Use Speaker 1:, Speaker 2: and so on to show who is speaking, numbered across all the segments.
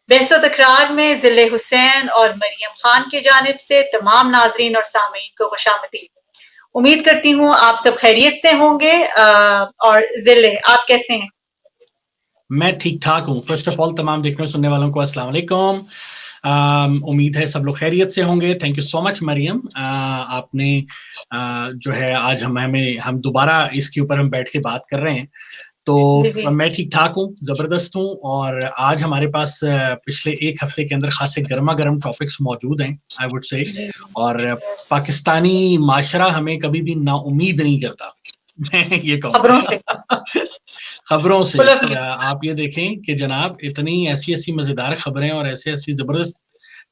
Speaker 1: बहसो तकरार में ज़िले हुसैन और मरियम खान की जानिब से तमाम नाजरीन और सामीन को खुशामदीद। उम्मीद करती हूँ आप सब खैरियत से होंगे। और ज़िले, आप कैसे हैं?
Speaker 2: मैं ठीक ठाक हूँ। फर्स्ट ऑफ ऑल तमाम देखने सुनने वालों को अस्सलाम वालेकुम। उम्मीद है सब लोग खैरियत से होंगे। Thank you so much Mariam, आपने जो है आज हम दोबारा इसके ऊपर हम बैठ के बात कर रहे हैं। तो मैं ठीक ठाक हूँ, जबरदस्त हूँ। और आज हमारे पास पिछले एक हफ्ते के अंदर खासे गर्मा गर्म टॉपिक्स मौजूद हैं, आई वुड से। और पाकिस्तानी माशरा हमें कभी भी नाउम्मीद नहीं करता, मैं ये कहूँगा। खबरों से आप ये देखें कि जनाब इतनी ऐसी मजेदार खबरें और ऐसी जबरदस्त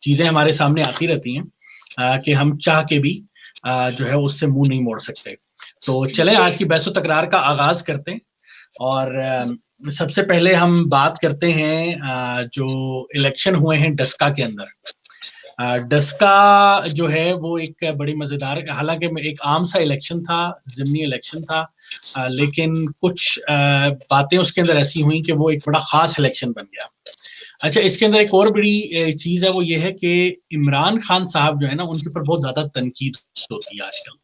Speaker 2: चीजें हमारे सामने आती रहती हैं कि हम चाह के भी जो है उससे मुंह नहीं मोड़ सकते। तो चलें आज की बहसो तकरार का आगाज करते हैं। और सबसे पहले हम बात करते हैं जो इलेक्शन हुए हैं डस्का के अंदर। डस्का जो है वो एक बड़ी मजेदार, हालांकि एक आम सा इलेक्शन था, जिमनी इलेक्शन था, लेकिन कुछ बातें उसके अंदर ऐसी हुई कि वो एक बड़ा खास इलेक्शन बन गया। अच्छा, इसके अंदर एक और बड़ी चीज है, वो ये है कि इमरान खान साहब जो है ना, उनके ऊपर बहुत ज्यादा तनकीद होती है आजकल।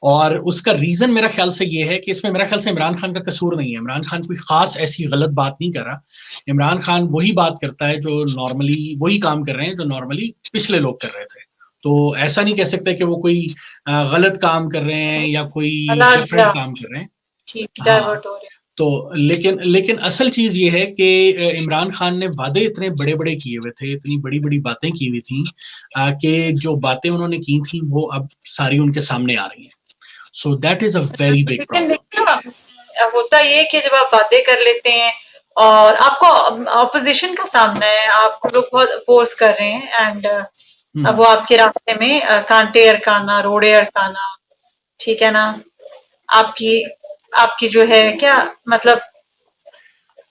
Speaker 2: और उसका रीजन मेरा ख्याल से ये है कि इसमें मेरा ख्याल से इमरान खान का कसूर नहीं है। इमरान खान कोई खास ऐसी गलत बात नहीं कर रहा। इमरान खान वही बात करता है जो नॉर्मली, वही काम कर रहे हैं जो नॉर्मली पिछले लोग कर रहे थे। तो ऐसा नहीं कह सकते कि वो कोई गलत काम कर रहे हैं या कोई डिफरेंट काम कर रहे हैं। हाँ, तो लेकिन असल चीज ये है कि इमरान खान ने वादे इतने बड़े बड़े किए हुए थे, इतनी बड़ी बड़ी बातें की हुई थी कि जो बातें उन्होंने की थी वो अब सारी उनके सामने आ रही हैं। So that is a very big problem.
Speaker 1: होता ये कि जब आप बातें कर लेते हैं और आपको ऑपोजिशन का सामना है, आपको लोग बहुत अपोज कर रहे हैं, एंड अब वो आपके रास्ते में कांटे अरकाना, रोड़े अरकाना, ठीक है ना, आपकी जो है क्या मतलब,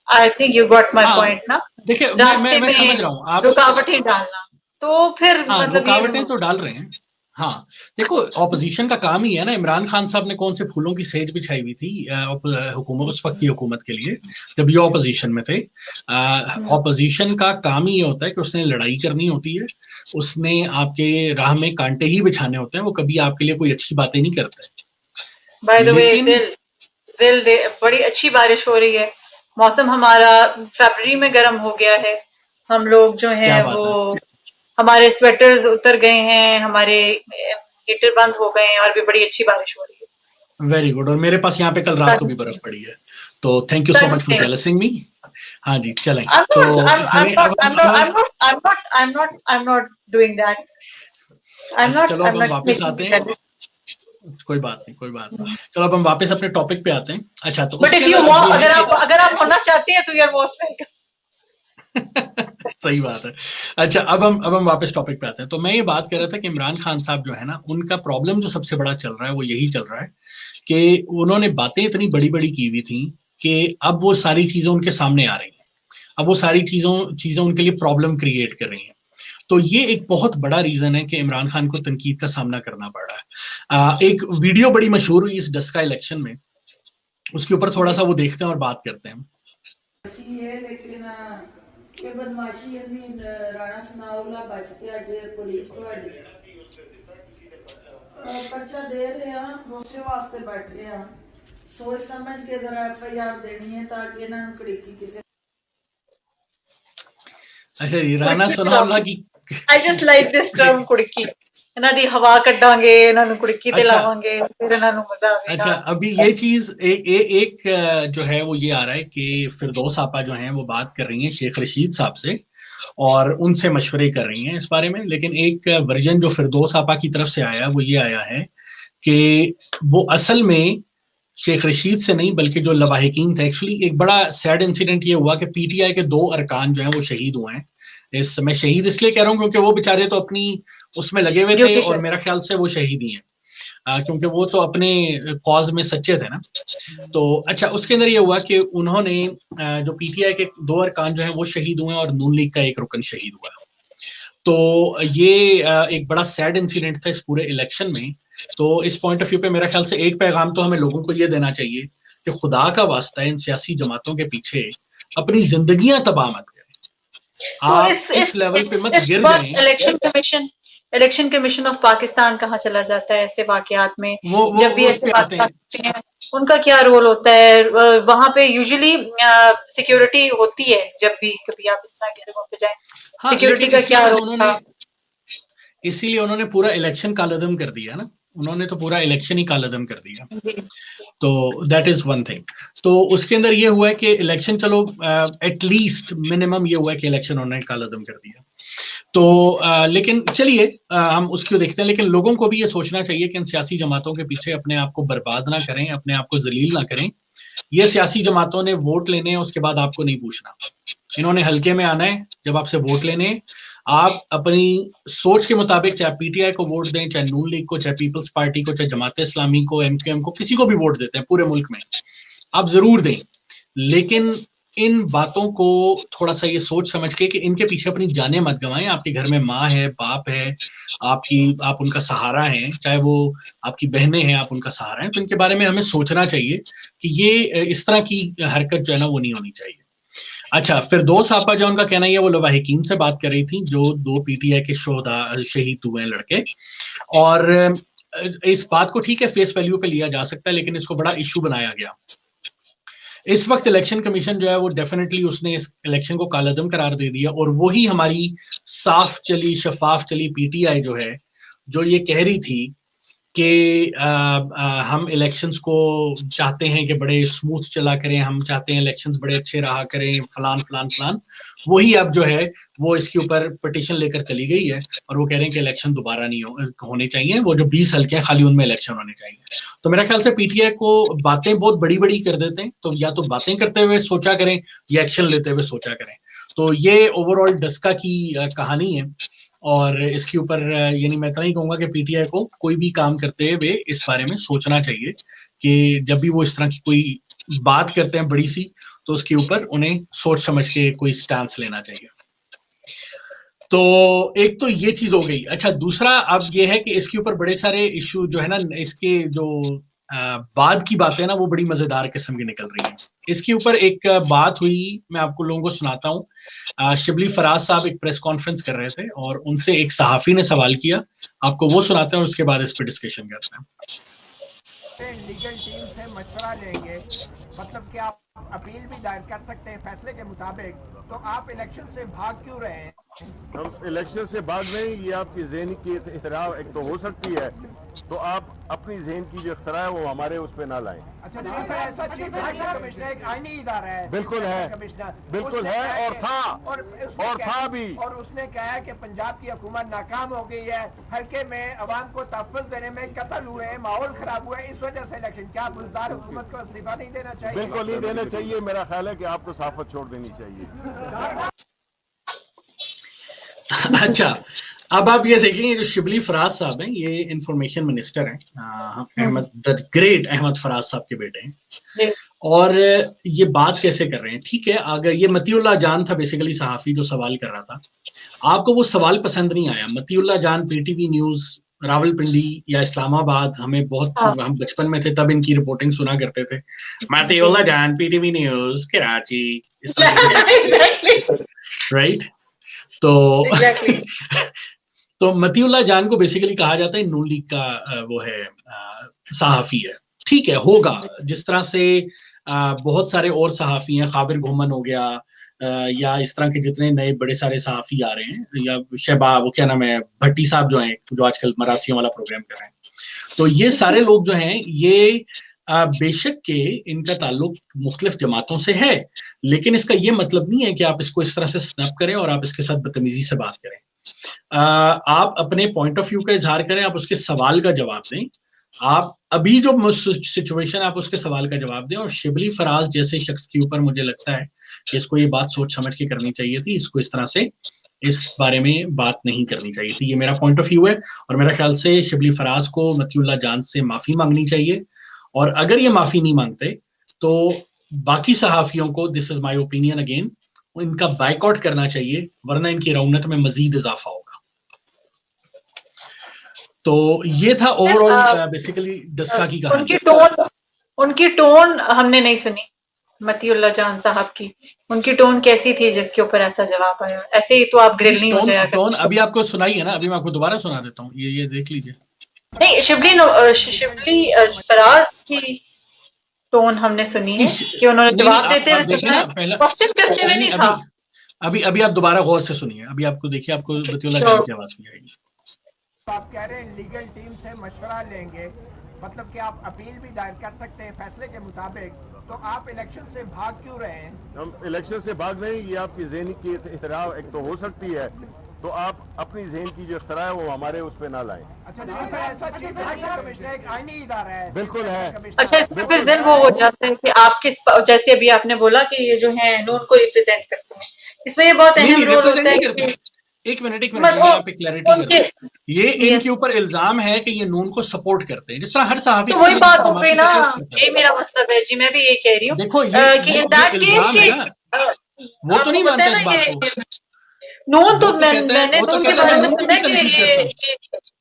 Speaker 1: I think you got my point ना।
Speaker 2: देखिए, मैं समझ रहा हूँ आप,
Speaker 1: रुकावटें डालना, तो फिर मतलब
Speaker 2: रुकावटें तो डाल रहे हैं। हाँ, देखो ऑपोजिशन का काम ही है ना। इमरान खान साहब ने कौन से फूलों की सेज बिछाई हुई थी हुकूमत, उस वक्त की हुकूमत के लिए, जब ये ऑपोजिशन में थे। ऑपोजिशन का काम ही ये होता है कि उसने लड़ाई करनी होती है, उसने आपके राह में कांटे ही बिछाने होते हैं, वो कभी आपके लिए कोई अच्छी बातें नहीं करते।
Speaker 1: बाय द वे, बड़ी अच्छी बारिश हो रही है, मौसम हमारा फरवरी में गर्म हो गया है। हम लोग जो है वो हमारे स्वेटर्स उतर गए हैं, हमारे हीटर बंद हो गए हैं, और भी बड़ी अच्छी बारिश हो रही है।
Speaker 2: Very good. और मेरे पास यहाँ पे कल रात को भी बर्फ पड़ी है, तो thank you so much for jealousing me. हाँ जी, चलें। तो चलो अब हम वापस आते हैं। कोई बात नहीं। चलो अब हम वापस अपने टॉपिक पे आते हैं। अच्छा, तो
Speaker 1: अगर आप होना चाहते हैं तो यू आर मोस्ट वेलकम।
Speaker 2: सही बात है। अच्छा, अब हम वापस टॉपिक पे आते हैं। तो मैं ये बात कर रहा था कि इमरान खान साहब जो है ना, उनका प्रॉब्लम जो सबसे बड़ा चल रहा है वो यही चल रहा है कि उन्होंने बातें इतनी बड़ी बड़ी की हुई थी कि अब वो सारी चीजें उनके सामने आ रही हैं। अब वो सारी चीजें उनके लिए प्रॉब्लम क्रिएट कर रही हैं। तो ये एक बहुत बड़ा रीजन है कि इमरान खान को तनकीद का सामना करना पड़ रहा है। एक वीडियो बड़ी मशहूर हुई इस डस्का इलेक्शन में, उसके ऊपर थोड़ा सा वो देखते हैं और बात करते हैं।
Speaker 3: कि बदमाशी राणा सनाउल्ला बच के अज पुलिस पर्चा दे रहे हैं, भरोसे वास्ते बैठ रहे हैं, सोच समझ के जरा FIR देनी है ताकि इन्होंने कड़ीकी किसी।
Speaker 2: अच्छा, ये राणा सनाउल्ला की,
Speaker 1: I just like this term Kudki. ਇਹਨਾਂ ਦੀ ਹਵਾ ਕੱਢਾਂਗੇ, ਇਹਨਾਂ ਨੂੰ ਕੁੜਕੀ ਤੇ ਲਾਵਾਂਗੇ, ਫਿਰ ਇਹਨਾਂ ਨੂੰ मजा आएगा।
Speaker 2: अच्छा, अभी ये चीज एक जो है वो ये आ रहा है कि फिरदौस आपा जो हैं वो बात कर रही हैं शेख रशीद साहब से और उनसे मशवरे कर रही हैं इस बारे में। लेकिन एक वर्जन जो फिरदौस आपा की तरफ से आया वो ये आया है कि वो असल में शेख रशीद से नहीं बल्कि जो लवाहिकीन थे। एक्चुअली एक बड़ा सैड इंसिडेंट ये हुआ कि PTI के 2 अरकान जो हैं वो शहीद हुए हैं। मैं शहीद इसलिए कह रहा हूँ क्योंकि वो बेचारे तो अपनी उसमें लगे हुए थे और मेरा ख्याल से वो शहीद ही हैं, क्योंकि वो तो अपने कॉज में सच्चे थे ना। तो अच्छा, उसके अंदर ये हुआ कि उन्होंने जो PTI के 2 अरकान जो हैं वो शहीद हुए और नून लीग का एक रुकन शहीद हुआ। तो ये एक बड़ा सैड इंसिडेंट था इस पूरे इलेक्शन में। तो इस पॉइंट ऑफ व्यू पे मेरा ख्याल से एक पैगाम तो हमें लोगों को ये देना चाहिए कि खुदा का वास्ता इन सियासी जमातों के पीछे अपनी जिंदगियां तबाह मत करें।
Speaker 1: तो
Speaker 2: आप
Speaker 1: इस
Speaker 2: लेवल पे मत
Speaker 1: इस
Speaker 2: गिर
Speaker 1: वक्त
Speaker 2: जाएं।
Speaker 1: इलेक्शन कमीशन ऑफ पाकिस्तान कहाँ चला जाता है ऐसे वाकयात में? जब भी
Speaker 2: वो उस
Speaker 1: ऐसे
Speaker 2: पे आते
Speaker 1: वाकयात
Speaker 2: हैं।
Speaker 1: होते हैं, उनका क्या रोल होता है? वहां पे यूजुअली सिक्योरिटी होती है, जब भी कभी आप इस तरह की जगहों पे जाएं,
Speaker 2: हाँ,
Speaker 1: सिक्योरिटी
Speaker 2: लेकिन
Speaker 1: का क्या रोल था?
Speaker 2: इसीलिए उन्होंने पूरा इलेक्शन कालादम कर दिया ना, उन्होंने तो पूरा इलेक्शन ही कालादम कर दिया। तो दैट इज वन थिंग। तो उसके अंदर ये हुआ है कि इलेक्शन, चलो एटलीस्ट मिनिमम ये हुआ है कि इलेक्शन उन्होंने कालादम कर दिया। तो लेकिन चलिए हम उसको देखते हैं। लेकिन लोगों को भी ये सोचना चाहिए कि इन सियासी जमातों के पीछे अपने आप को बर्बाद ना करें, अपने आप को जलील ना करें। ये सियासी जमातों ने वोट लेने हैं, उसके बाद आपको नहीं पूछना। इन्होंने हल्के में आना है जब आपसे वोट लेने। आप अपनी सोच के मुताबिक चाहे पीटीआई को वोट दें, चाहे नून लीग को, चाहे पीपल्स पार्टी को, चाहे जमात इस्लामी को, एमक्यूएम को, किसी को भी वोट देते हैं पूरे मुल्क में, आप जरूर दें। लेकिन इन बातों को थोड़ा सा ये सोच समझ के कि इनके पीछे अपनी जानें मत गंवाएं। आपके घर में माँ है, बाप है, आप उनका सहारा हैं, चाहे वो आपकी बहनें हैं, आप उनका सहारा हैं। तो इनके बारे में हमें सोचना चाहिए कि ये इस तरह की हरकत जो है ना वो नहीं होनी चाहिए। अच्छा, फिरदौस आपा जो उनका कहना है वो लवाहिकीन से बात कर रही थी, जो 2 पीटीआई के शहीद हुए हैं लड़के। और इस बात को ठीक है फेस वैल्यू पे लिया जा सकता है, लेकिन इसको बड़ा इशू बनाया गया। इस वक्त इलेक्शन कमीशन जो है वो डेफिनेटली उसने इस इलेक्शन को कालादम करार दे दिया। और वही हमारी साफ चली शफाफ चली पीटीआई जो है, जो ये कह रही थी कि हम इलेक्शंस को चाहते हैं कि बड़े स्मूथ चला करें, हम चाहते हैं इलेक्शंस बड़े अच्छे रहा करें, फलान फलान फलान, वही अब जो है वो इसके ऊपर पिटीशन लेकर चली गई है। और वो कह रहे हैं कि इलेक्शन दोबारा नहीं होने चाहिए, वो जो 20 हल्के हैं खाली उनमें इलेक्शन होने चाहिए। तो मेरा ख्याल से पीटीआई को बातें बहुत बड़ी बड़ी कर देते हैं, तो या तो बातें करते हुए सोचा करें या एक्शन लेते हुए सोचा करें। तो ये ओवरऑल डस्का की कहानी है। और इसके ऊपर यानी मैं इतना ही कहूंगा कि पीटीआई को कोई भी काम करते हुए इस बारे में सोचना चाहिए कि जब भी वो इस तरह की कोई बात करते हैं बड़ी सी, तो उसके ऊपर उन्हें सोच समझ के कोई स्टैंस लेना चाहिए। तो एक तो ये चीज हो गई। अच्छा, दूसरा अब ये है कि इसके ऊपर बड़े सारे इश्यू जो है ना, इसके जो बाद की बातें ना वो बड़ी मजेदार किस्म की निकल रही हैं। इसके ऊपर एक बात हुई, मैं आपको लोगों को सुनाता हूँ। शिबली फराज साहब एक प्रेस कॉन्फ्रेंस कर रहे थे और उनसे एक सहाफी ने सवाल किया, आपको वो सुनाते हैं और उसके बाद इस पर डिस्कशन करते हैं।
Speaker 4: लीगल टीम से मशवरा लेंगे, मतलब कि आप अपील भी दायर कर सकते हैं फैसले के मुताबिक, तो आप इलेक्शन से भाग क्यों रहे हैं?
Speaker 5: हम इलेक्शन से भाग रहे हैं, ये आपकी ज़हन की इख्तराव एक तो हो सकती है, तो आप अपनी ज़हन की जो इख्तरा है वो हमारे उस पर ना लाएं।
Speaker 4: अच्छा, ऐसा चीफ इलेक्शन कमिश्नर एक आईनी इदारा है,
Speaker 5: बिल्कुल है,
Speaker 4: कमिश्नर
Speaker 5: बिल्कुल है, और था भी।
Speaker 4: और उसने कहा है कि पंजाब की हुकूमत नाकाम हो गई है, हल्के में अवाम को तहफ़्फ़ुज़ देने में कत्ल हुए, माहौल खराब हुआ है, इस वजह से इलेक्शन। क्या बुज़दार हुकूमत को इस्तीफा नहीं देना चाहिए?
Speaker 5: बिल्कुल नहीं देना चाहिए। मेरा ख्याल है कि आपको साफत छोड़ देनी चाहिए।
Speaker 2: अच्छा, अब आप ये देखें, जो शिबली फराज साहब हैं ये इंफॉर्मेशन मिनिस्टर हैं, द ग्रेट अहमद फराज साहब के बेटे हैं। और ये बात कैसे कर रहे हैं, ठीक है, अगर ये मतीउल्लाह जान था बेसिकली सहाफी जो सवाल कर रहा था, आपको वो सवाल पसंद नहीं आया। मतीउल्लाह जान पीटीवी न्यूज रावलपिंडी या इस्लामाबाद, हमें बहुत हम बचपन में थे तब इनकी रिपोर्टिंग सुना करते थे। मतीउल्लाह जान पीटीवी न्यूज कराची, राइट। तो तो मतीउल्लाह जान को बेसिकली कहा जाता है नून लीग का वो है सहाफी है, ठीक है, होगा। जिस तरह से बहुत सारे और सहाफी हैं, खाबिर घुमन हो गया, या इस तरह के जितने नए बड़े सारे सहाफी आ रहे हैं, या शहबाब, वो क्या नाम है, भट्टी साहब जो हैं, जो आजकल मरासियों वाला प्रोग्राम कर रहे हैं। तो ये सारे लोग जो हैं ये बेशक के इनका ताल्लुक मुख्तलिफ जमातों से है, लेकिन इसका ये मतलब नहीं है कि आप इसको इस तरह से स्नैप करें और आप इसके साथ बदतमीजी से बात करें। आप अपने पॉइंट ऑफ व्यू का इजहार करें, आप उसके सवाल का जवाब दें। आप अभी जो सिचुएशन आप उसके सवाल का जवाब दें। और शिबली फराज जैसे शख्स के ऊपर मुझे लगता है कि इसको ये बात सोच समझ के करनी चाहिए थी, इसको इस तरह से इस बारे में बात नहीं करनी चाहिए थी। ये मेरा पॉइंट ऑफ व्यू है। और मेरा ख्याल से शिबली फराज को मतीउल्लाह जान से माफी मांगनी चाहिए, और अगर ये माफी नहीं मांगते तो बाकी सहाफियों को, this is my opinion again, इनका बाइकआउट करना चाहिए, वरना इनकी रौनक में मजीद इजाफा होगा। तो ये था ओवरऑल बेसिकली डस्का की कहानी।
Speaker 1: उनकी टोन हमने नहीं सुनी। मतीउल्लाह जान साहब की, उनकी टोन कैसी थी जिसके ऊपर ऐसा जवाब आया? ऐसे ही तो आप ग्रिल नहीं हो जाया
Speaker 2: टोन अभी आपको सुनाई है ना, अभी मैं आपको दोबारा सुना देता हूँ, ये देख लीजिए।
Speaker 1: नहीं, शिबली फराज की टोन हमने सुनी है कि उन्होंने जवाब देते हुए सुना है, क्वेश्चन करते हुए नहीं था।
Speaker 2: अभी आप दोबारा गौर से सुनिए, अभी आपको देखिए, आपको मतीउल्लाह जान की आवाज भी आएगी।
Speaker 4: आप कह रहे हैं लीगल टीम से मशवरा लेंगे, मतलब कि आप अपील भी दायर कर सकते हैं फैसले के मुताबिक, तो आप इलेक्शन से भाग क्यों रहे हैं?
Speaker 5: हम इलेक्शन से भाग नहीं, ये आपकी ज़हनी की इख्तराव एक तो हो सकती है, तो आप अपनी ज़हन की जो इख्तरा है वो हमारे उस पर ना लाएं।
Speaker 4: अच्छा, ऐसा चीफ इलेक्शन कमिश्नर एक आईनी इदारा है।
Speaker 5: बिल्कुल है।
Speaker 1: अच्छा, इसमें फिर दिन वो हो जाता है कि आप किस, जैसे अभी आपने बोला कि ये जो है नून को रिप्रेजेंट करते हैं, इसमें ये बहुत अहम रोल होता है कि
Speaker 2: एक मिनट यहाँ पे क्लैरिटी करें। ये इनके ऊपर इल्जाम है कि ये नून को सपोर्ट करते हैं, जिस तरह हर सहाफी।
Speaker 1: तो वही बात हो गई ना, ये मेरा मतलब है जी, मैं भी ये कह रही हूँ।
Speaker 2: देखो ये इल्जाम है ना, वो तो नहीं मानते इस बात को।
Speaker 1: नून तो मैंने नून के बारे में सुना कि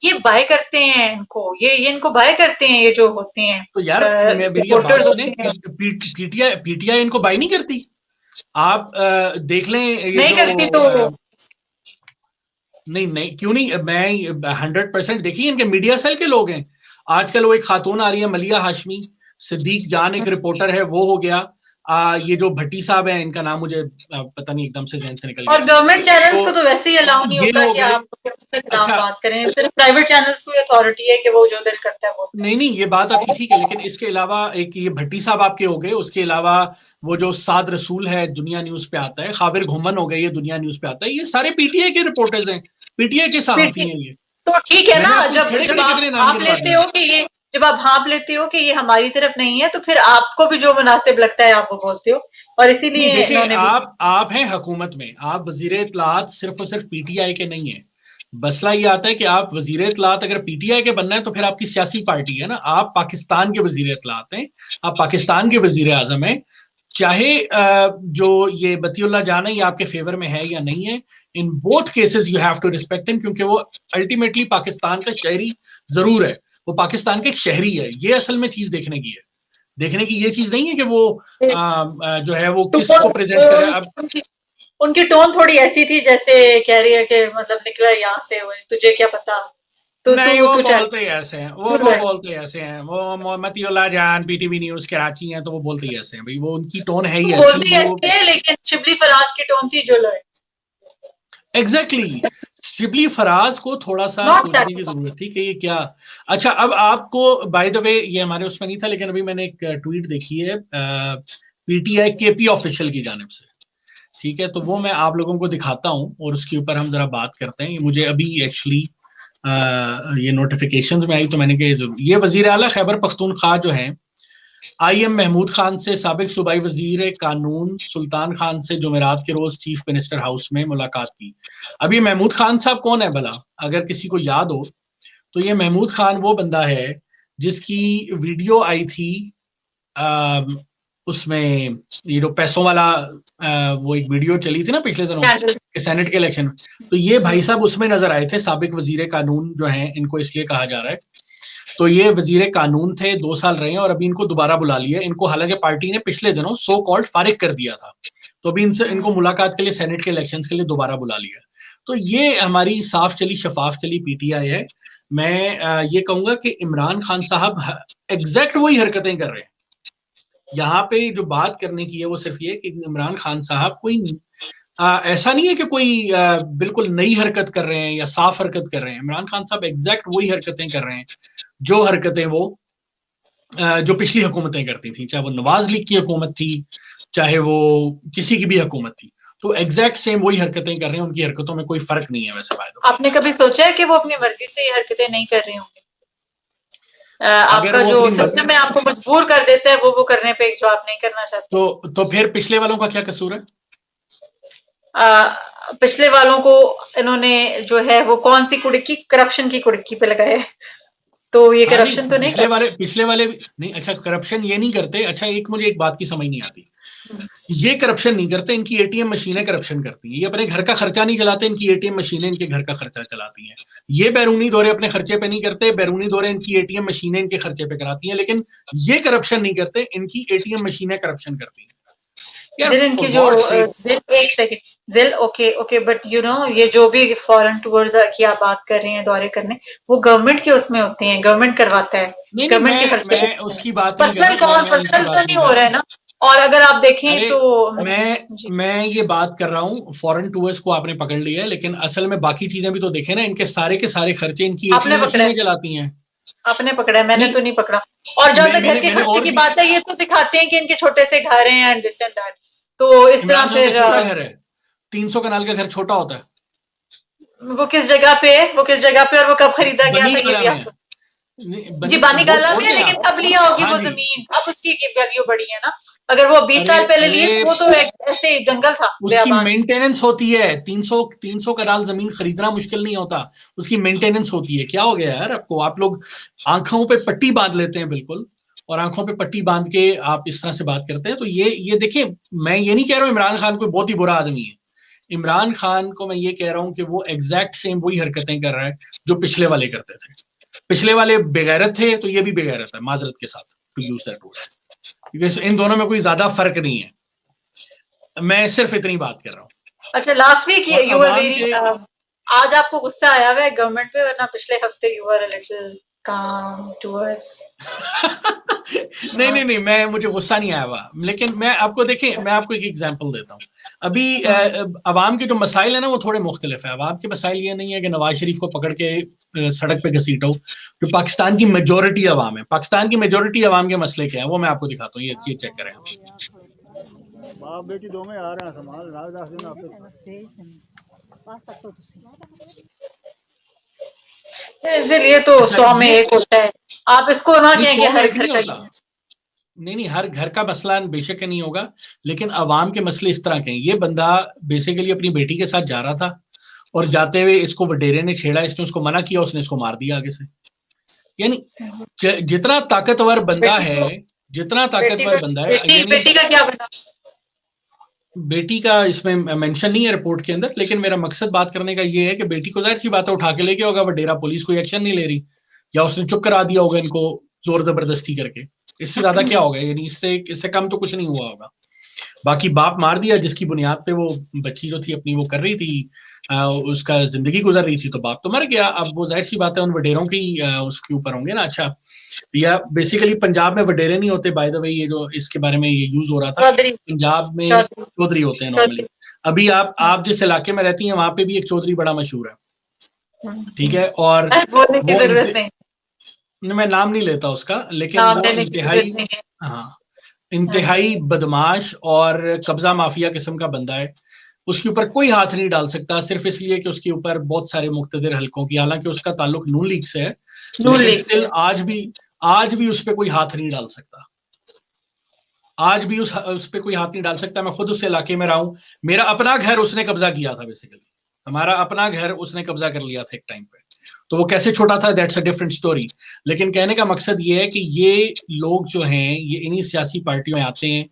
Speaker 1: ये बाय करते हैं इनको, ये इनको बाय करते हैं, ये जो होते हैं।
Speaker 2: तो यार मेरी बात सुने, पीटीआई इनको बाय नहीं करती, आप देख लें।
Speaker 1: नहीं करती तो
Speaker 2: नहीं क्यों नहीं, मैं 100% देखिए, इनके मीडिया सेल के लोग हैं। आजकल वो एक खातून आ रही है मलिया हाशमी, सिद्दीक जान एक रिपोर्टर है, वो हो गया। ये जो भट्टी साहब हैं, इनका नाम मुझे पता नहीं, एकदम से ज़हन से निकल गया।
Speaker 1: और गवर्नमेंट चैनल्स को तो वैसे ही अलाउ नहीं होता कि आप खिलाफ बात करें, सिर्फ प्राइवेट चैनल्स को अथॉरिटी है कि वो जो दिल करता है वो।
Speaker 2: नहीं ये बात आपकी ठीक है, लेकिन इसके अलावा एक ये भट्टी साहब आपके हो गए, उसके अलावा वो जो साद रसूल है दुनिया न्यूज पे आता है, खाबिर घुमन हो गए, ये दुनिया न्यूज पे आता है, ये सारे पीटीआई के रिपोर्टर्स हैं, पीटीआई के सहाफी हैं ये।
Speaker 1: तो ठीक है ना, जब आप लेते हो कि ये, जब आप भाप लेते हो कि ये हमारी तरफ नहीं है, तो फिर आपको भी जो मुनासिब लगता है आप वो बोलते हो। और इसीलिए
Speaker 2: देखिए, आप हैं हुकूमत में, आप वजीर इत्तलात सिर्फ और सिर्फ पीटीआई के नहीं है। मसला ये आता है कि आप वजीर इत्तलात अगर पीटीआई के बनना है तो फिर आपकी सियासी पार्टी है ना, आप पाकिस्तान के वजीर इत्तलात हैं, आप पाकिस्तान के वजीर आजम हैं। चाहे जो ये मतीउल्लाह जान है ये आपके फेवर में है या नहीं है, in both cases you have to respect him, क्योंकि वो अल्टीमेटली पाकिस्तान का शहरी जरूर है, वो पाकिस्तान के एक शहरी है। ये असल में चीज देखने की है, देखने की ये चीज नहीं है कि वो जो है वो किसको प्रेजेंट करे। अब
Speaker 1: उनकी टोन थोड़ी ऐसी थी जैसे कह रही है कि मतलब निकला यहाँ से हुए, तुझे क्या पता। तो
Speaker 2: नहीं, वो बोलते ही ऐसे हैं, वो बोलते ही ऐसे हैं, वो मतीउल्लाह जान पीटीवी न्यूज कराची हैं तो वो बोलते ही ऐसे हैं भाई, वो उनकी टोन है ही ऐसी।
Speaker 1: बोलती है, लेकिन शिबली फराज की टोन थी जो लोग
Speaker 2: एग्जैक्टली शिबली फराज को थोड़ा सा सोचने की जरूरत थी कि ये क्या। अच्छा, अब आपको बाय द वे, ये हमारे उसमें नहीं था, लेकिन अभी मैंने एक ट्वीट देखी है पीटीआई केपी ऑफिशियल की जानिब से, ठीक है, तो वो मैं आप लोगों को दिखाता हूं और उसके ऊपर हम जरा बात करते हैं। मुझे अभी एक्चुअली ये नोटिफिकेशंस में आई तो मैंने कहा ये वजीर आला खैबर पख्तूनख्वा जो है, IM महमूद खान से साबिक सूबाई वजीर कानून सुल्तान खान से जुमेरात के रोज चीफ मिनिस्टर हाउस में मुलाकात की। अब ये महमूद खान साहब कौन है भला, अगर किसी को याद हो तो ये महमूद खान वो बंदा है जिसकी वीडियो आई थी उसमें ये जो पैसों वाला वो एक वीडियो चली थी ना पिछले दिनों के सेनेट के इलेक्शन, तो ये भाई साहब उसमें नजर आए थे। साबिक वजीर कानून जो हैं, इनको इसलिए कहा जा रहा है, तो ये वजीर कानून थे, 2 साल रहे हैं और अभी इनको दोबारा बुला लिया इनको, हालांकि पार्टी ने पिछले दिनों सो कॉल्ड फारिग कर दिया था, तो अभी इनको मुलाकात के लिए सेनेट के इलेक्शंस के लिए दोबारा बुला लिया। तो ये हमारी साफ चली शफाफ चली पीटीआई है। मैं ये कहूंगा कि इमरान खान साहब एग्जैक्ट वही हरकतें कर रहे हैं। यहाँ पे जो बात करने की है वो सिर्फ ये कि इमरान खान साहब कोई ऐसा नहीं है कि कोई बिल्कुल नई हरकत कर रहे हैं या साफ हरकत कर रहे हैं। इमरान खान साहब एग्जैक्ट वही हरकतें कर रहे हैं जो हरकतें वो जो पिछली हुकूमतें करती थी, चाहे वो नवाज लीग की हुकूमत थी, चाहे वो किसी की भी हुकूमत थी, तो एग्जैक्ट सेम वही हरकतें कर रहे हैं। उनकी हरकतों में कोई फर्क नहीं है। वैसे बात,
Speaker 1: आपने कभी सोचा है कि वो अपनी मर्जी से ये हरकतें नहीं कर रहे होंगे? आपका जो सिस्टम है आपको मजबूर कर देता है वो करने पे जो आप नहीं करना चाहते।
Speaker 2: तो फिर पिछले वालों का क्या कसूर है?
Speaker 1: पिछले वालों को इन्होंने जो है वो कौन सी कुड़की, करप्शन की कुड़की पे लगाए, तो ये करप्शन तो नहीं,
Speaker 2: पिछले वाले नहीं। अच्छा, करप्शन ये नहीं करते। अच्छा, मुझे एक बात की समझ नहीं आती, ये करप्शन नहीं करते, इनकी एटीएम मशीनें करप्शन करती हैं। ये अपने घर का खर्चा नहीं चलाते, इनकी एटीएम मशीनें इनके घर का खर्चा चलाती हैं। ये बैरूनी दौरे अपने खर्चे पे नहीं करते, बैरूनी दौरे इनकी एटीएम मशीनें इनके खर्चे पे कराती हैं। लेकिन ये करप्शन नहीं करते, इनकी एटीएम मशीनें करप्शन करती हैं।
Speaker 1: जिल इनकी जो एक सेकंड जिल ओके बट यू नो ये जो भी फॉरेन टूर्स की आप बात कर रहे हैं दौरे करने, वो गवर्नमेंट के उसमें होते हैं, गवर्नमेंट करवाता है, गवर्नमेंट के खर्चे
Speaker 2: मैं उसकी बात
Speaker 1: पर्सनल तो नहीं हो रहा है ना। और अगर आप देखें तो
Speaker 2: मैं ये बात कर रहा हूँ फॉरेन टूर्स को आपने पकड़ लिया है, लेकिन असल में बाकी चीजें भी तो देखे ना, इनके सारे के सारे खर्चे इनकी
Speaker 1: आपने पकड़े
Speaker 2: चलाती हैं।
Speaker 1: आपने पकड़ा है, मैंने तो नहीं पकड़ा। और जहां तक घर के खर्चे की बात है, ये तो दिखाते हैं कि इनके छोटे से घर हैं एंड दिस एंड दैट, तो इस तरह फिर
Speaker 2: घर है 300 कनाल का घर छोटा होता है।
Speaker 1: वो किस जगह पे और वो कब खरीदा गया था, ये भी आप जी बानी गाला में, लेकिन कब लिया होगी वो जमीन, अब उसकी वैल्यू बढ़ी है ना। अगर वो 20 साल पहले लिए तो वो तो ऐसे जंगल था,
Speaker 2: उसकी मेंटेनेंस होती है। 300 कनाल जमीन खरीदना मुश्किल नहीं होता, उसकी मेंटेनेंस होती है। क्या हो गया यार आपको, आप लोग आंखों पे पट्टी बांध लेते हैं बिल्कुल, और आंखों पे पट्टी बांध के आप इस तरह से बात करते हैं। तो ये देखिए, मैं ये नहीं कह रहा हूं इमरान खान कोई बहुत ही बुरा आदमी है। इमरान खान को मैं ये कह रहा हूं कि वो एग्जैक्ट सेम वही हरकतें कर रहा है जो पिछले वाले करते थे। पिछले वाले बेगैरत थे, तो ये भी बेगैरत है, माजरत के साथ, टू यूज दैट वर्ड, क्योंकि इन दोनों में कोई ज्यादा फर्क नहीं है। मैं सिर्फ इतनी बात कर रहा हूँ।
Speaker 1: अच्छा, last week you were very, आज आपको गुस्सा आया हुआ है गवर्नमेंट पे, वरना पिछले हफ्ते यू वर अ लिटिल काम टुवर्ड्स
Speaker 2: नहीं, मुझे गुस्सा नहीं आया हुआ, लेकिन मैं आपको एक एग्जांपल देता हूँ। अभी अवाम के जो मसाइल है ना, वो थोड़े मुख्तलिफ है। अवाम के मसाइल ये नहीं है कि नवाज शरीफ को पकड़ के सड़क पे घसीटो। जो पाकिस्तान की मेजोरिटी अवाम है, पाकिस्तान की मेजोरिटी अवाम के मसले क्या है, वो मैं आपको दिखाता हूँ। ये चेक करें।
Speaker 6: बाप बेटी दो में आ रहे हैं, संभाल राजदास दिन आपके
Speaker 1: इसलिए तो 100 में एक होता है। आप इसको ना कहेंगे हर घर का,
Speaker 2: नहीं, हर घर का मसला बेशक नहीं होगा, लेकिन अवाम के मसले इस तरह के हैं। ये बंदा बेसिकली अपनी बेटी के साथ जा रहा था, और जाते हुए इसको वडेरे ने छेड़ा, इसने उसको मना किया, उसने इसको मार दिया आगे से। यानी जितना ताकतवर बंदा है,
Speaker 1: बेटी का क्या बना?
Speaker 2: बेटी का इसमें मेंशन नहीं है रिपोर्ट के अंदर, लेकिन मेरा मकसद बात करने का ये है कि बेटी को जाहिर सी बात है उठा के लेके होगा वडेरा, पुलिस कोई एक्शन नहीं ले रही, या उसने चुप करा दिया होगा इनको जोर जबरदस्ती करके। इससे ज्यादा क्या होगा, यानी इससे कम तो कुछ नहीं हुआ होगा। बाकी बाप मार दिया, जिसकी बुनियाद पे वो बच्ची जो थी अपनी वो कर रही थी, उसका जिंदगी गुजर रही थी, तो बाप तो मर गया। अब वो जाहिर सी बात है उन वडेरों की उसके ऊपर होंगे ना। अच्छा, या बेसिकली पंजाब में वडेरे नहीं होते, बाय द वे, ये जो इसके बारे में ये यूज हो रहा था, पंजाब में चौधरी होते हैं नॉर्मली। अभी आप जिस इलाके में रहती हैं, वहां पे भी एक चौधरी बड़ा मशहूर है, ठीक है। और
Speaker 1: बोलने की जरूरत नहीं,
Speaker 2: मैं नाम नहीं लेता उसका, लेकिन वो इंतहाई बदमाश और कब्जा माफिया किस्म का बंदा है। उसके ऊपर कोई हाथ नहीं डाल सकता, सिर्फ इसलिए कि उसके ऊपर बहुत सारे मुक्तदिर हलकों की, हालांकि उसका ताल्लुक नून लीग से है, लेकिन आज भी उस पर कोई हाथ नहीं डाल सकता। आज भी उस पर कोई हाथ नहीं डाल सकता। मैं खुद उस इलाके में रहा हूं, मेरा अपना घर उसने कब्जा किया था। बेसिकली हमारा अपना घर उसने कब्जा कर लिया था एक टाइम पे। तो वो कैसे छोटा था, दैट्स अ डिफरेंट स्टोरी। लेकिन कहने का मकसद ये है कि ये लोग जो हैं, ये इन्हीं सियासी पार्टियों में आते हैं,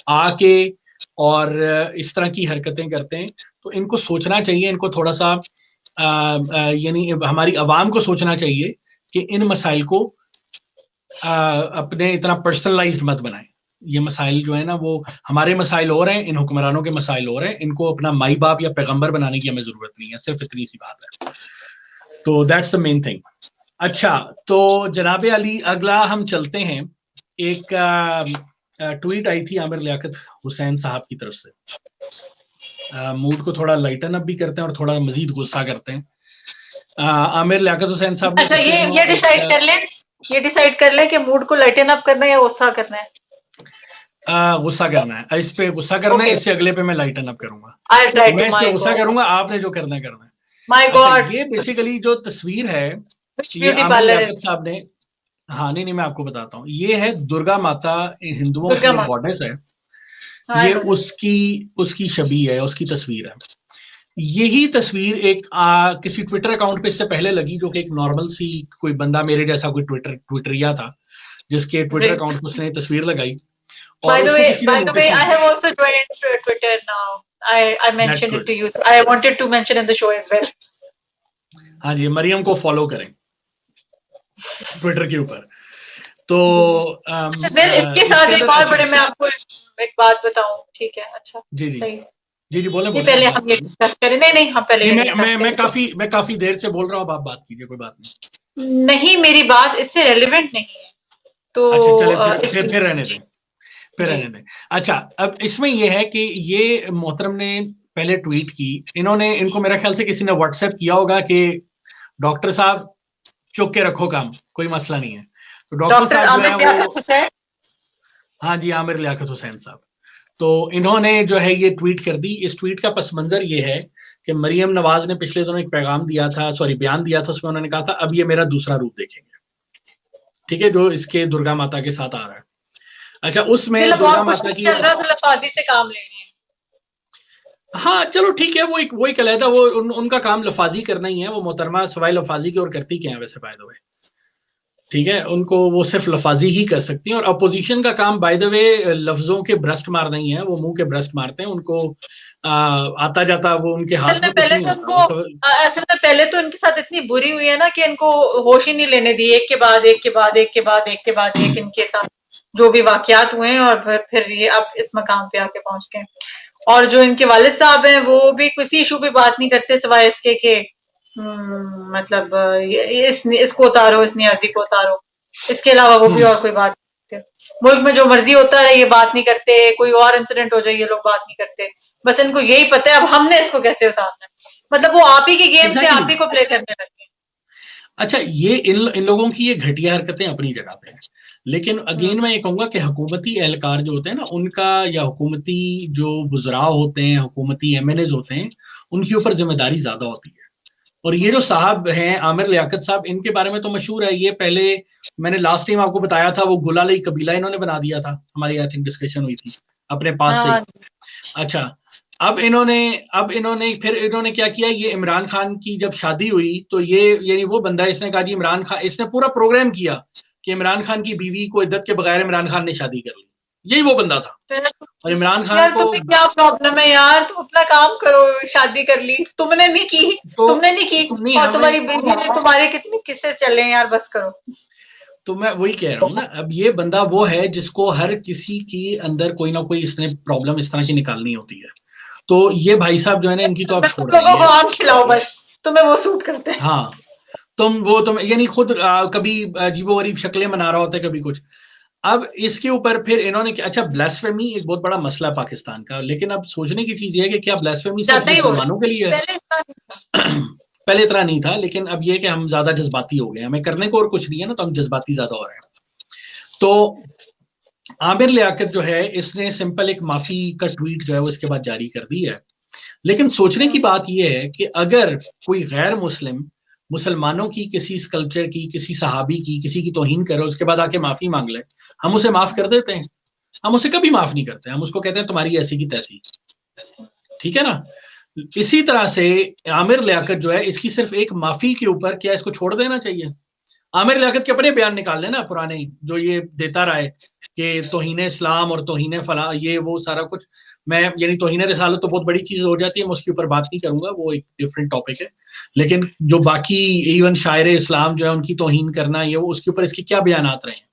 Speaker 2: आके और इस तरह की हरकतें करते हैं। तो इनको सोचना चाहिए, इनको थोड़ा सा यानी हमारी आवाम को सोचना चाहिए कि इन मसाइल को अपने इतना पर्सनलाइज्ड मत बनाएं। ये मसाइल जो है ना, वो हमारे मसाइल और हैं, इन हुक्मरानों के मसाइल और हैं। इनको अपना माई बाप या पैगंबर बनाने की हमें जरूरत नहीं है, सिर्फ इतनी सी बात है। तो दैट्स द मेन थिंग। अच्छा, तो जनाबे अली, अगला हम चलते हैं। एक ट्वीट आई थी आमिर लियाकत हुसैन साहब की तरफ से। मूड को थोड़ा लाइटन अप भी करते हैं और थोड़ा मजीद गुस्सा करते हैं। आमिर लियाकत हुसैन साहब,
Speaker 1: अच्छा, ये डिसाइड कर ले कि मूड को लाइटन अप करना है या गुस्सा करना है।
Speaker 2: गुस्सा करना है, इस पे गुस्सा करना है, इससे अगले पे मैं लाइटन अप करूंगा। मैं इस पे गुस्सा करूंगा, आपने जो करना है।
Speaker 1: माय गॉड,
Speaker 2: ये बेसिकली जो तस्वीर है, ये आमिर लियाकत साहब ने, हाँ नहीं, मैं आपको बताता हूँ। ये है दुर्गा माता, हिंदुओं की गॉडेस है, ये उसकी छवि है, उसकी तस्वीर है। यही तस्वीर एक किसी ट्विटर अकाउंट पे इससे पहले लगी, जो कि एक नॉर्मल सी कोई बंदा मेरे जैसा कोई ट्विटरिया था, जिसके ट्विटर अकाउंट पे उसने तस्वीर लगाई।
Speaker 1: By the way, I have also joined Twitter now. I mentioned it to you. So I wanted to mention in the show as well.
Speaker 2: हाँ जी, मरियम को फॉलो करें ट्विटर के ऊपर। तो
Speaker 1: अच्छा ज़ेल, इसके साथ एक और बड़े, मैं आपको एक बात बताऊं, ठीक है? अच्छा
Speaker 2: जी जी
Speaker 1: सही,
Speaker 2: जी बोले
Speaker 1: ये
Speaker 2: बोले,
Speaker 1: पहले
Speaker 2: आप बात
Speaker 1: हम ये
Speaker 2: करिए।
Speaker 1: डिस्कस करें। नहीं हम पहले ये
Speaker 2: नहीं,
Speaker 1: डिस्कस करें।
Speaker 2: मैं काफी देर से बोल रहा हूँ, अब आप बात कीजिए, कोई बात नहीं।
Speaker 1: नहीं, मेरी बात इससे रेलिवेंट नहीं है, तो
Speaker 2: अच्छा चले, फिर रहने
Speaker 1: जी
Speaker 2: दें, फिर
Speaker 1: जी
Speaker 2: रहने दें। अच्छा, अब इसमें ये है कि ये मोहतरम ने पहले ट्वीट की, इनको मेरा ख्याल से किसी ने व्हाट्सएप किया होगा कि डॉक्टर साहब चुप के रखो काम, कोई मसला नहीं है। तो डॉक्टर
Speaker 1: डॉक्टर
Speaker 2: साहब जो
Speaker 1: आमिर
Speaker 2: है
Speaker 1: लियाकत
Speaker 2: वो,
Speaker 1: हुसैन,
Speaker 2: हाँ जी, आमिर लियाकत हुसैन साहब, तो इन्होंने जो है ये ट्वीट कर दी। इस ट्वीट का पस मंजर ये है कि मरियम नवाज ने पिछले दिनों एक पैगाम दिया था, बयान दिया था, उसमें उन्होंने कहा था अब ये मेरा दूसरा रूप देखेंगे, ठीक है, जो इसके दुर्गा माता के साथ आ रहा है। अच्छा, उसमें
Speaker 1: दिल
Speaker 2: दुर्गा
Speaker 1: बहुत कुछ
Speaker 2: माता
Speaker 1: नहीं
Speaker 2: की,
Speaker 1: चल रहा, तो लफाजी से काम ले रहे हैं।
Speaker 2: हाँ चलो ठीक है, वो एक अलहदा, वो उनका काम लफाजी करना ही है। वो मोहतरमा सवाई लफाजी की और करती क्या है वैसे, बाय द वे, ठीक है, उनको वो सिर्फ लफाजी ही कर सकती हैं। और अपोजिशन का काम बाय द वे लफ्जों के ब्रस्ट मारना ही है, वो मुंह के ब्रस्ट मारते हैं, उनको आता जाता वो उनके हाथ में कुछ नहीं होता।
Speaker 1: असल में पहले तो इनके साथ इतनी बुरी हुई है ना कि इनको होश ही नहीं लेने दी, एक के बाद एक के बाद एक के बाद एक के बाद एक इनके साथ जो भी वाकयात हुए हैं, और फिर ये अब इस मकाम पे आके पहुंच गए। और जो इनके वालिद साहब हैं वो भी किसी इशू पे बात नहीं करते सिवाय इसके कि मतलब इसको उतारो, इस नियाजी को उतारो, इसके अलावा वो भी और कोई बात नहीं करते। मुल्क में जो मर्जी होता है ये बात नहीं करते, कोई और इंसिडेंट हो जाए ये लोग बात नहीं करते, बस इनको यही पता है अब हमने इसको कैसे उतारना है। मतलब वो आप ही की गेम से आप ही को प्ले करने लगे।
Speaker 2: अच्छा, ये इन लोगों की ये घटिया हरकतें अपनी जगह पे हैं, लेकिन अगेन मैं ये कहूंगा कि हुकूमती एहलकार जो होते हैं ना उनका, या हुकूमती जो वुज़रा होते हैं, हुकूमती एमएनएज होते हैं, उनके ऊपर जिम्मेदारी ज्यादा होती है। और ये जो साहब हैं आमिर लियाकत साहब, इनके बारे में तो मशहूर है, ये पहले मैंने लास्ट टाइम आपको बताया था, वो गुलाली कबीला इन्होंने बना दिया था, हमारी आई थिंक डिस्कशन हुई थी अपने पास से ही। अच्छा, अब इन्होंने क्या किया, ये इमरान खान की जब शादी हुई तो ये यानी वो बंदा, इसने कहा जी इमरान खान, इसने पूरा प्रोग्राम किया कि इमरान खान की बीवी को इद्दत के बगैर इमरान खान ने शादी कर ली, यही वो बंदा था। और इमरान खान
Speaker 1: यार
Speaker 2: को,
Speaker 1: तुम्हें क्या प्रॉब्लम है यार, तुम अपना काम करो, शादी कर ली, तुमने नहीं की, तुमने नहीं की, और तुम्हारी बीवी ने, तुम्हारे कितने किस्से चल रहे हैं यार, बस करो।
Speaker 2: तो मैं वही कह रहा हूँ ना, अब ये बंदा वो है जिसको हर किसी की अंदर कोई ना कोई इसने प्रॉब्लम इस तरह की निकालनी होती है। तो ये भाई साहब जो है ना, इनकी तो आप छोड़ रहे हैं,
Speaker 1: आम खिलाओ बस, तुम्हें वो सूट करते हैं।
Speaker 2: हाँ, तुम यानी खुद कभी अजीबो गरीब शक्लें बना रहा होता है, कभी कुछ। अब इसके ऊपर फिर इन्होंने, अच्छा ब्लास्फेमी एक बहुत बड़ा मसला पाकिस्तान का, लेकिन अब सोचने की चीज ये है कि क्या ब्लास्फेमी सिर्फ मुसलमानों के लिए है? पहले इतना नहीं था, लेकिन अब ये कि हम ज्यादा जज्बाती हो गए, हमें करने को और कुछ नहीं है ना, तो हम जज्बाती ज्यादा हो रहे हैं। तो आमिर लियाकत जो है, इसने सिंपल एक माफी का ट्वीट जो है वो इसके बाद जारी कर दी है। लेकिन सोचने की बात यह है कि अगर कोई गैर मुसलमानों की किसी स्कल्पचर की, किसी सहाबी की, किसी की तौहीन करे, उसके बाद आके माफी मांग ले, हम उसे माफ कर देते हैं? हम उसे कभी माफ नहीं करते, हम उसको कहते हैं तुम्हारी ऐसी की तैसी, ठीक है ना। इसी तरह से आमिर लियाकत जो है, इसकी सिर्फ एक माफी के ऊपर क्या इसको छोड़ देना चाहिए? आमिर लियाकत के अपने बयान निकाल लेना पुराने, जो ये देता रहा है कि तौहीन इस्लाम और तौहीन फला, ये वो सारा कुछ। मैं यानी तौहीन रिसालत तो बहुत बड़ी चीज हो जाती है, मैं उसके ऊपर बात नहीं करूंगा, वो एक डिफरेंट टॉपिक है। लेकिन जो बाकी इवन शायर इस्लाम जो है उनकी तौहीन करना, ये वो, उसके ऊपर इसके क्या बयानात रहे हैं?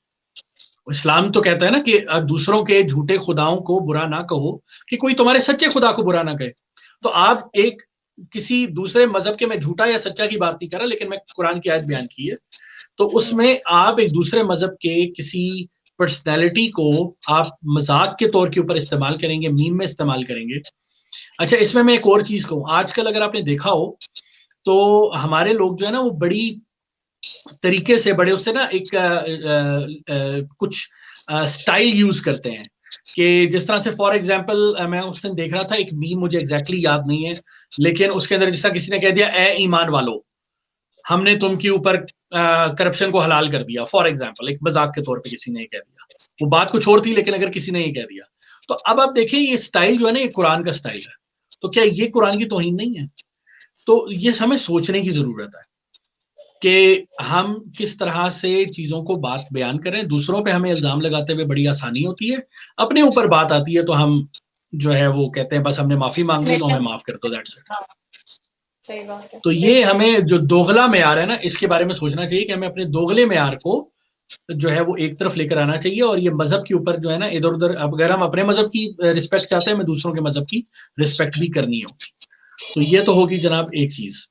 Speaker 2: इस्लाम तो कहता है ना कि दूसरों के झूठे खुदाओं को बुरा ना कहो, कि कोई तुम्हारे सच्चे खुदा को बुरा ना कहे। तो आप एक किसी दूसरे मजहब के, मैं झूठा या सच्चा की बात नहीं कर रहा, लेकिन मैं कुरान की आयत बयान की है, तो उसमें आप एक दूसरे मजहब के किसी पर्सनैलिटी को आप मजाक के तौर के ऊपर इस्तेमाल करेंगे, मीम में इस्तेमाल करेंगे। अच्छा, इसमें मैं एक और चीज कहूँ, आजकल अगर आपने देखा हो तो हमारे लोग जो है ना, वो बड़ी तरीके से, बड़े उससे ना एक कुछ स्टाइल यूज करते हैं, कि जिस तरह से फॉर एग्जांपल मैं उस दिन देख रहा था एक मीम, मुझे एग्जैक्टली याद नहीं है, लेकिन उसके अंदर जिस तरह किसी ने कह दिया, ए ईमान वालों, हमने तुमके ऊपर करप्शन को हलाल कर दिया, फॉर एग्जांपल, एक मजाक के तौर पे किसी ने कह दिया, वो बात कुछ और थी, लेकिन अगर किसी ने ये कह दिया, तो अब आप देखिए ये स्टाइल जो है ना, ये कुरान का स्टाइल है, तो क्या ये कुरान की तौहीन नहीं है? तो ये हमें सोचने की जरूरत है कि हम किस तरह से चीजों को बात बयान करें। दूसरों पे हमें इल्जाम लगाते हुए बड़ी आसानी होती है, अपने ऊपर बात आती है तो हम जो है वो कहते हैं बस हमने माफी मांग ली तो हमें माफ कर दो, दैट्स इट।
Speaker 1: सही बात है।
Speaker 2: तो ये हमें जो दोगला मेयार है ना, इसके बारे में सोचना चाहिए कि हमें अपने दोगले मेयार को जो है वो एक तरफ लेकर आना चाहिए, और ये मजहब के ऊपर जो है ना इधर उधर, अब अगर हम अपने मजहब की रिस्पेक्ट चाहते हैं, हमें दूसरों के मजहब की रिस्पेक्ट भी करनी होगी। तो ये तो होगी जनाब एक चीज।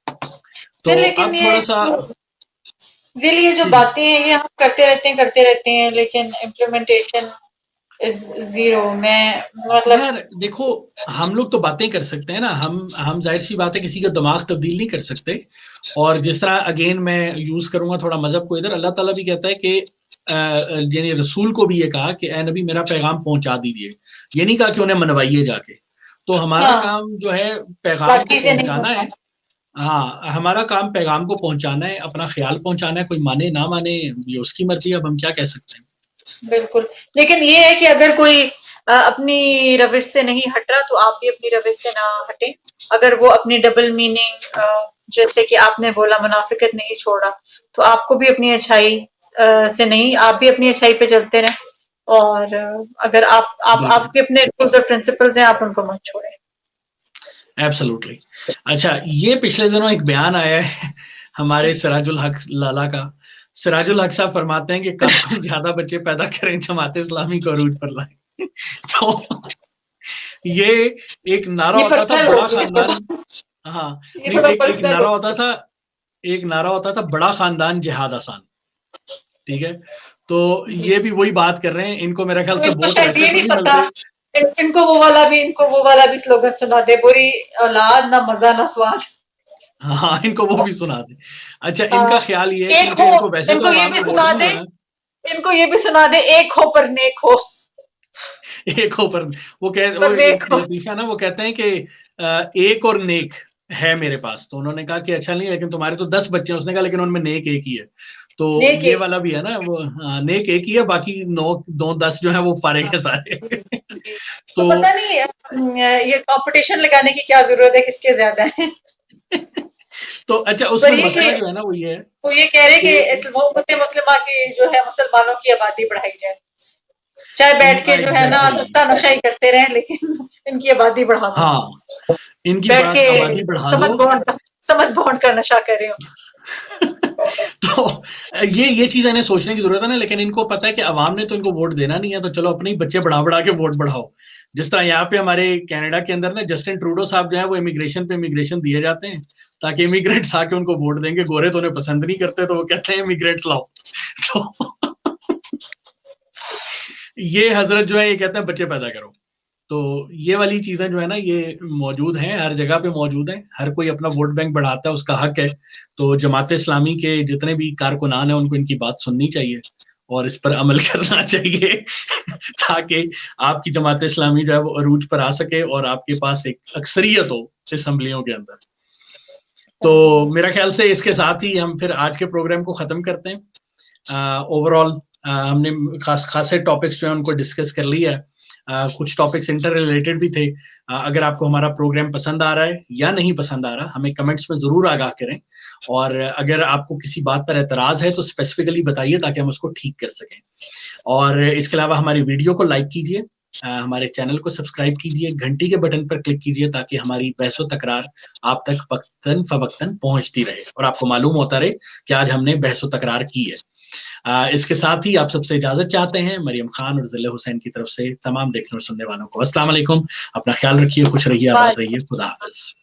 Speaker 2: तो अब थोड़ा सा
Speaker 1: ये जो बातें हैं ये हम करते रहते हैं, लेकिन इम्प्लीमेंटेशन इज जीरो। मैं मतलब
Speaker 2: यार देखो, हम लोग तो बातें कर सकते हैं ना, हम जाहिर सी बात है किसी का दिमाग तब्दील नहीं कर सकते। और जिस तरह अगेन मैं यूज करूंगा थोड़ा मजहब को इधर, अल्लाह ताला भी कहता है कि यानी रसूल को भी ये कहा कि ए नबी मेरा पैगाम पहुंचा दीजिए, ये नहीं कहा कि उन्हें मनवाइए जाके। तो हमारा काम जो है पैगाम को पहुंचाना है। हाँ, हमारा काम पैगाम को पहुंचाना है, अपना ख्याल पहुंचाना है, कोई माने ना माने ये उसकी मर्जी, अब हम क्या कह सकते हैं।
Speaker 1: बिल्कुल, लेकिन ये है कि अगर कोई अपनी रविश से नहीं हट रहा तो आप भी अपनी रविश से ना हटें। अगर वो अपनी डबल मीनिंग जैसे कि आपने बोला मुनाफिकत नहीं छोड़ा, तो आपको भी अपनी अच्छाई से नहीं, आप भी अपनी अच्छाई पे चलते रहें। और अगर आपके अपने रूल्स और प्रिंसिपल्स हैं, आप उनको मत छोड़ें।
Speaker 2: एब्सोल्युटली। अच्छा, ये पिछले दिनों एक बयान आया है हमारे सिराजुल हक लाला का। सिराजुल हक साहब फरमाते हैं कि कम से ज्यादा बच्चे पैदा करें, जमात इस्लामी को अरूज पर लाएं। तो ये एक नारा होता था बड़ा खानदान, हाँ एक नारा होता था, बड़ा खानदान जिहाद आसान। ठीक है, तो ये भी वही बात कर रहे हैं। इनको मेरा ख्याल से बहुत
Speaker 1: ये नहीं पता, इनको वो वाला भी स्लोगन सुना दे, बुरी औलाद ना मजा ना स्वाद।
Speaker 2: हाँ, इनको वो भी सुना दे। अच्छा, इनका ख्याल ये है कि इनको वैसे
Speaker 1: इनको ये भी सुना दे, एक हो पर नेक हो।
Speaker 2: एक हो पर वो लतीफा ना, वो कहते हैं कि एक और नेक है मेरे पास। तो उन्होंने कहा कि अच्छा नहीं, लेकिन तुम्हारे तो 10 बच्चे हैं। उसने कहा लेकिन उनमें नेक एक ही है। तो ये वाला भी है ना, वो नेक एक ही है, बाकी 9-10 जो है वो फारिग है सारे।
Speaker 1: तो पता नहीं ये कंपटीशन लगाने की क्या जरूरत है, किसके ज्यादा है।
Speaker 2: तो अच्छा, उसमें मसला जो है ना वो ये
Speaker 1: कह रहे कि उम्मत मुस्लिमा की जो है मुसलमानों की आबादी बढ़ाई जाए, चाहे बैठ के जो है ना सस्ता नशा ही करते रहे, लेकिन इनकी आबादी बढ़ा दो।
Speaker 2: हाँ, इनकी आबादी बढ़ा दो,
Speaker 1: समझ बॉन्ड का नशा कर रहे हो।
Speaker 2: तो ये चीज इन्हें सोचने की जरूरत है ना। लेकिन इनको पता है कि अवाम ने तो इनको वोट देना नहीं है, तो चलो अपने ही बच्चे बढ़ा के वोट बढ़ाओ। जिस तरह यहाँ पे हमारे कनाडा के अंदर ना जस्टिन ट्रूडो साहब जो है वो इमिग्रेशन दिए जाते हैं ताकि इमिग्रेंट्स आके उनको वोट देंगे। गोरे तो उन्हें पसंद नहीं करते, तो वो कहते हैं इमिग्रेंट्स लाओ। तो ये हजरत जो है ये कहते हैं बच्चे पैदा करो। तो ये वाली चीजें जो है ना ये मौजूद हैं, हर जगह पे मौजूद हैं। हर कोई अपना वोट बैंक बढ़ाता है, उसका हक है। तो जमात इस्लामी के जितने भी कारकुनान हैं उनको इनकी बात सुननी चाहिए और इस पर अमल करना चाहिए ताकि आपकी जमात इस्लामी जो है वो अरूज पर आ सके और आपके पास एक अक्सरियत हो असम्बलियों के अंदर। तो मेरा ख्याल से इसके साथ ही हम फिर आज के प्रोग्राम को खत्म करते हैं। ओवरऑल हमने खासे टॉपिक्स जो है उनको डिस्कस कर लिया है। कुछ टॉपिक्स इंटर रिलेटेड भी थे। अगर आपको हमारा प्रोग्राम पसंद आ रहा है या नहीं पसंद आ रहा, हमें कमेंट्स में जरूर आगाह करें। और अगर आपको किसी बात पर एतराज है तो स्पेसिफिकली बताइए ताकि हम उसको ठीक कर सकें। और इसके अलावा हमारी वीडियो को लाइक कीजिए, हमारे चैनल को सब्सक्राइब कीजिए, घंटी के बटन पर क्लिक कीजिए ताकि हमारी बहसो तकरार आप तक वक्तन फवक्तन पहुंचती रहे और आपको मालूम होता रहे कि आज हमने बहसो तकरार की है। इसके साथ ही आप सबसे इजाजत चाहते हैं मरियम खान और जिले हुसैन की तरफ से तमाम देखने और सुनने वालों को अस्सलाम वालेकुम। अपना ख्याल रखिए, खुश रहिए, आबाद रहिए। खुदा हाफिज।